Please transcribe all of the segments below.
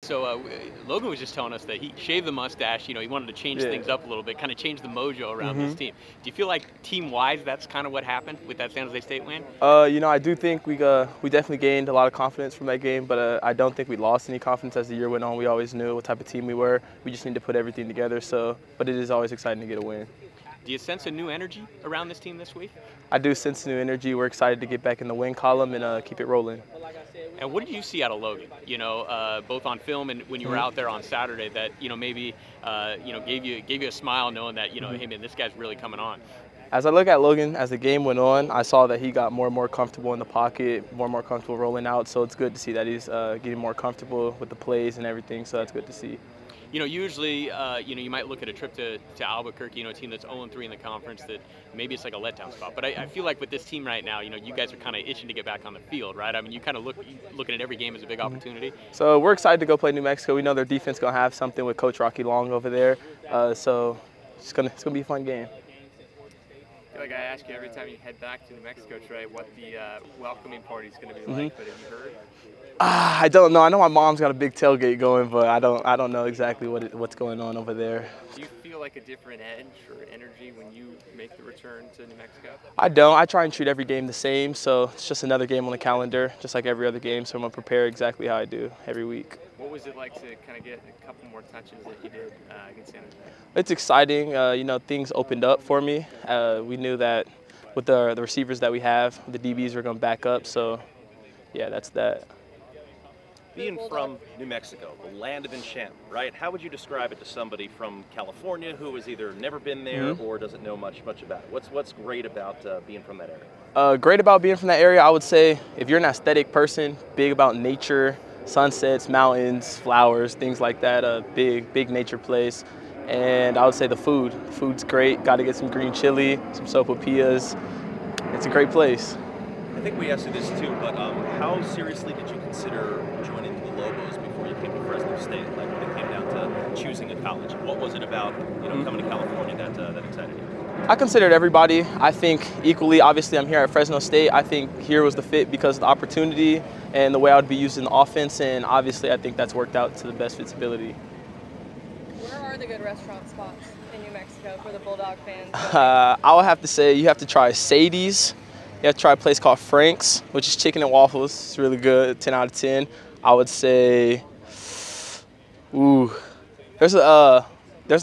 So Logan was just telling us that he shaved the mustache. You know, he wanted to change things up a little bit, kind of change the mojo around this team. Do you feel like team-wise that's kind of what happened with that San Jose State win? You know, I do think we definitely gained a lot of confidence from that game, but I don't think we lost any confidence as the year went on. We always knew what type of team we were. We just need to put everything together. But it is always exciting to get a win. Do you sense a new energy around this team this week? I do sense new energy. We're excited to get back in the win column and keep it rolling. And what did you see out of Logan? You know, both on film and when you were out there on Saturday, that maybe gave you a smile, knowing that hey man, this guy's really coming on. As I look at Logan, as the game went on, I saw that he got more and more comfortable in the pocket, more and more comfortable rolling out. So it's good to see that he's getting more comfortable with the plays and everything. So that's good to see. You know, usually, you might look at a trip to Albuquerque, a team that's 0-3 in the conference, that maybe it's like a letdown spot. But I feel like with this team right now, you guys are kind of itching to get back on the field, right? I mean, you kind of looking at every game as a big opportunity. So we're excited to go play New Mexico. We know their defense is going to have something with Coach Rocky Long over there. So it's gonna be a fun game. I feel like I ask you every time you head back to New Mexico, Trey, what the welcoming party is going to be like, but have you heard? I don't know. I know my mom's got a big tailgate going, but I don't know exactly what's going on over there. Do you feel like a different edge or energy when you make the return to New Mexico? I don't. I try and treat every game the same, so it's just another game on the calendar, just like every other game, so I'm going to prepare exactly how I do every week. What was it like to kind of get a couple more touches that you did against San Jose? It's exciting. Things opened up for me. We knew that with the receivers that we have, the DBs were going to back up, so yeah, that's that. Being from New Mexico, the land of enchantment, right? How would you describe it to somebody from California who has either never been there or doesn't know much about it? What's great about being from that area? Great about being from that area, I would say, if you're an aesthetic person, big about nature, sunsets, mountains, flowers, things like that, a big nature place. And I would say the food. The food's great. Got to get some green chili, some sopapillas. It's a great place. I think we asked you this too, but how seriously did you consider joining the Lobos before you came to Fresno State? Like when it came down to choosing a college, what was it about coming to California that excited you? I considered everybody. I think equally. Obviously, I'm here at Fresno State. I think here was the fit because of the opportunity and the way I would be used in the offense, and obviously, I think that's worked out to the best of its ability. Where are the good restaurant spots in New Mexico for the Bulldog fans? I would have to say you have to try Sadie's. You have to try a place called Frank's, which is chicken and waffles. It's really good, 10 out of 10. I would say, there's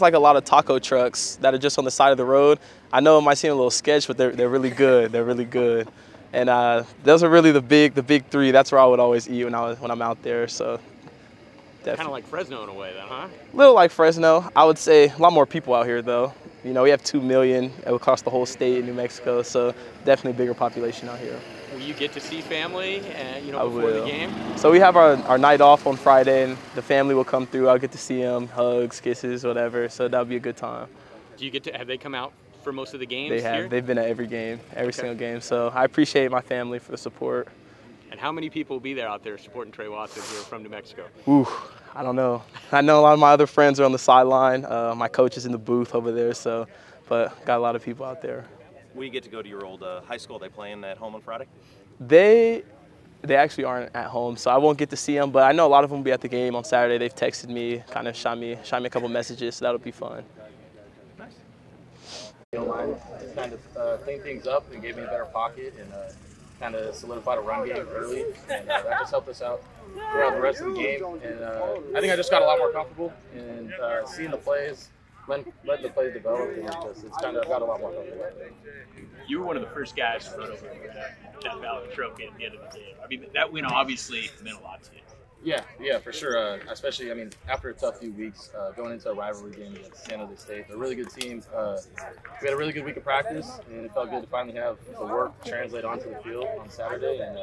like a lot of taco trucks that are just on the side of the road. I know it might seem a little sketch, but they're really good. They're really good. And those are really the big three. That's where I would always eat when I'm out there. So kind of like Fresno in a way, then, huh? A little like Fresno. I would say a lot more people out here, though. We have 2 million across the whole state in New Mexico, so definitely a bigger population out here. Will you get to see family, before the game? So we have our night off on Friday, and the family will come through. I'll get to see them, hugs, kisses, whatever. So that'll be a good time. Have they come out for most of the games? They have. Here? They've been at every game, every single game. So I appreciate my family for the support. And how many people will be there out there supporting Trey Watson here from New Mexico? I don't know. I know a lot of my other friends are on the sideline. My coach is in the booth over there, but got a lot of people out there. Will you get to go to your old high school? They playing at home on Friday? They actually aren't at home, so I won't get to see them, but I know a lot of them will be at the game on Saturday. They've texted me, kind of shot me a couple messages, so that'll be fun. Nice. Just kind of clean things up and gave me a better pocket and kind of solidified a run game early, and that just helped us out throughout the rest of the game. And I think I just got a lot more comfortable and seeing the plays, letting the plays develop, and it's kind of got a lot more comfortable. You were one of the first guys to run over that Valley Trophy at the end of the game. I mean, that win obviously meant a lot to you. Yeah, for sure. Especially, after a tough few weeks, going into a rivalry game against San Jose State. They're a really good team. We had a really good week of practice, and it felt good to finally have the work translate onto the field on Saturday. And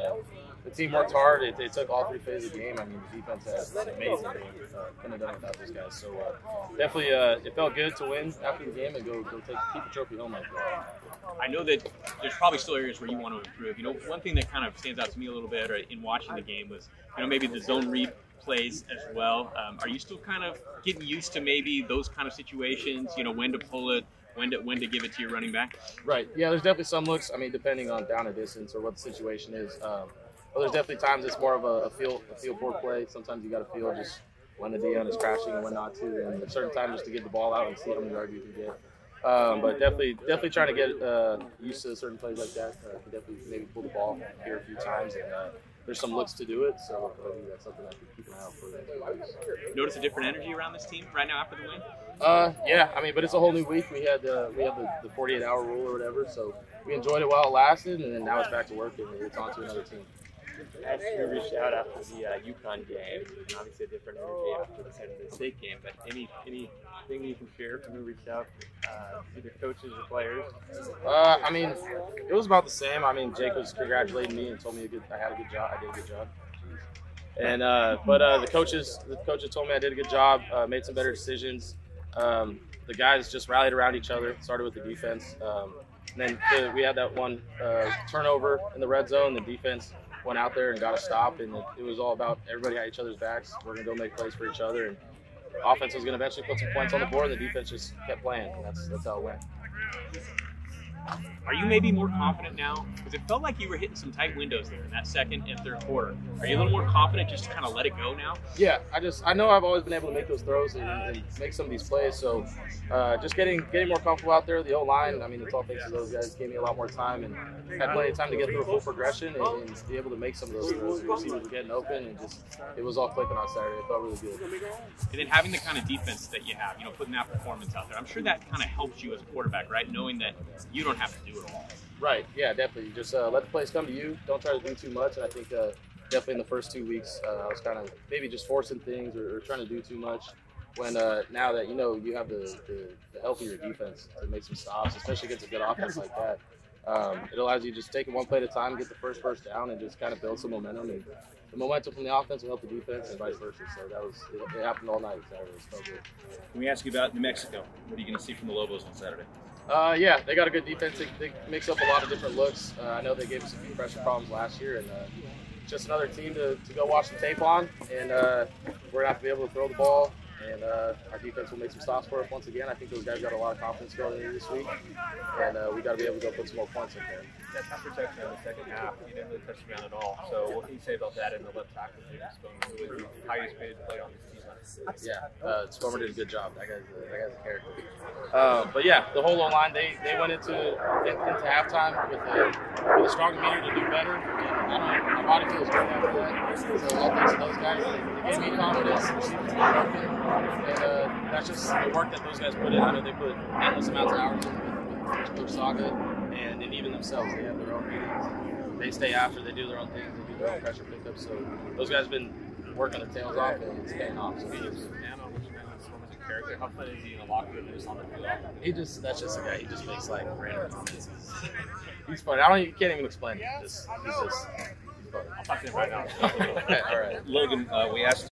the team worked hard. They took all 3 phases of the game. The defense had an amazing game. Couldn't have done it without those guys. So definitely, it felt good to win after the game and keep the trophy home like that. I know that there's probably still areas where you want to improve. One thing that kind of stands out to me a little bit in watching the game was, maybe the zone read plays as well. Are you still kind of getting used to maybe those kind of situations, when to pull it, when to give it to your running back? Right. Yeah, there's definitely some looks, depending on down and distance or what the situation is. But there's definitely times it's more of a feel forward play. Sometimes you got to feel just when the DN is crashing and when not to, and at certain times just to get the ball out and see how many yards you can get. But definitely trying to get used to certain plays like that. Definitely maybe pull the ball here a few times, and there's some looks to do it, so that's something I can keep an eye out for. Notice a different energy around this team right now after the win? Yeah, I mean, but it's a whole new week. We had the 48-hour rule or whatever, so we enjoyed it while it lasted, and then now it's back to work and it's on to another team. As we reached out after the UConn game, and obviously a different energy after the San Jose State game, but anything you can share from who reached out, either coaches or players? I mean, it was about the same. I mean, Jake was congratulating me and told me I had a good job. I did a good job. And but the coaches told me I did a good job, made some better decisions. The guys just rallied around each other. Started with the defense, and then we had that one turnover in the red zone. The defense went out there and got a stop, and it was all about everybody had each other's backs. We're gonna go make plays for each other, and offense was gonna eventually put some points on the board. And the defense just kept playing, and that's how it went. Are you maybe more confident now? Because it felt like you were hitting some tight windows there in that second and third quarter. Are you a little more confident just to kind of let it go now? Yeah, I know I've always been able to make those throws and make some of these plays. So just getting more comfortable out there. The O-line, I mean, it's all thanks to those guys. Gave me a lot more time and had plenty of time to get through a full progression and be able to make some of those throws. The receivers were getting open, and it was all clicking on Saturday. It felt really good. And then having the kind of defense that you have, putting that performance out there, I'm sure that kind of helps you as a quarterback, right? Knowing that you don't have to do it all. Right, yeah, definitely. Just let the plays come to you. Don't try to do too much. And I think definitely in the first 2 weeks, I was kind of maybe just forcing things or trying to do too much. When now that you have the help of your defense to make some stops, especially against a good offense like that, it allows you to just take it one play at a time, get the first down, and just kind of build some momentum. And the momentum from the offense will help the defense, and vice versa. So it happened all night Saturday. It felt good. Can we ask you about New Mexico? What are you going to see from the Lobos on Saturday? Yeah, they got a good defense. They mix up a lot of different looks. I know they gave us a few pressure problems last year, and just another team to go watch the tape on. And we're going to have to be able to throw the ball, and our defense will make some stops for us once again. I think those guys got a lot of confidence going into this week, and we got to be able to go put some more points in there. That pass protection in the second half, you didn't really touch the ground at all. So what can you say about that in the left tackle, James Spomer, who was the highest paid player on this team? Yeah, Spomer did a good job. That guy's a character. But yeah, the whole line they went into halftime with a strong meter to do better. And my body feels good after that. So all thanks to those guys, they gave me confidence. And that's just the work that those guys put in. I know they put endless amounts of hours in with Coach Saga, and even themselves, they have their own meetings. They stay after, they do their own things, they do their own pressure pickups. So those guys have been working their tails off, and it's paying off. So Character. How fun is he in the locker room just on the field? That's just a guy. He just makes like random comments. He's funny. You can't even explain it. He's funny. I'll talk to him right now. All right. Logan, we asked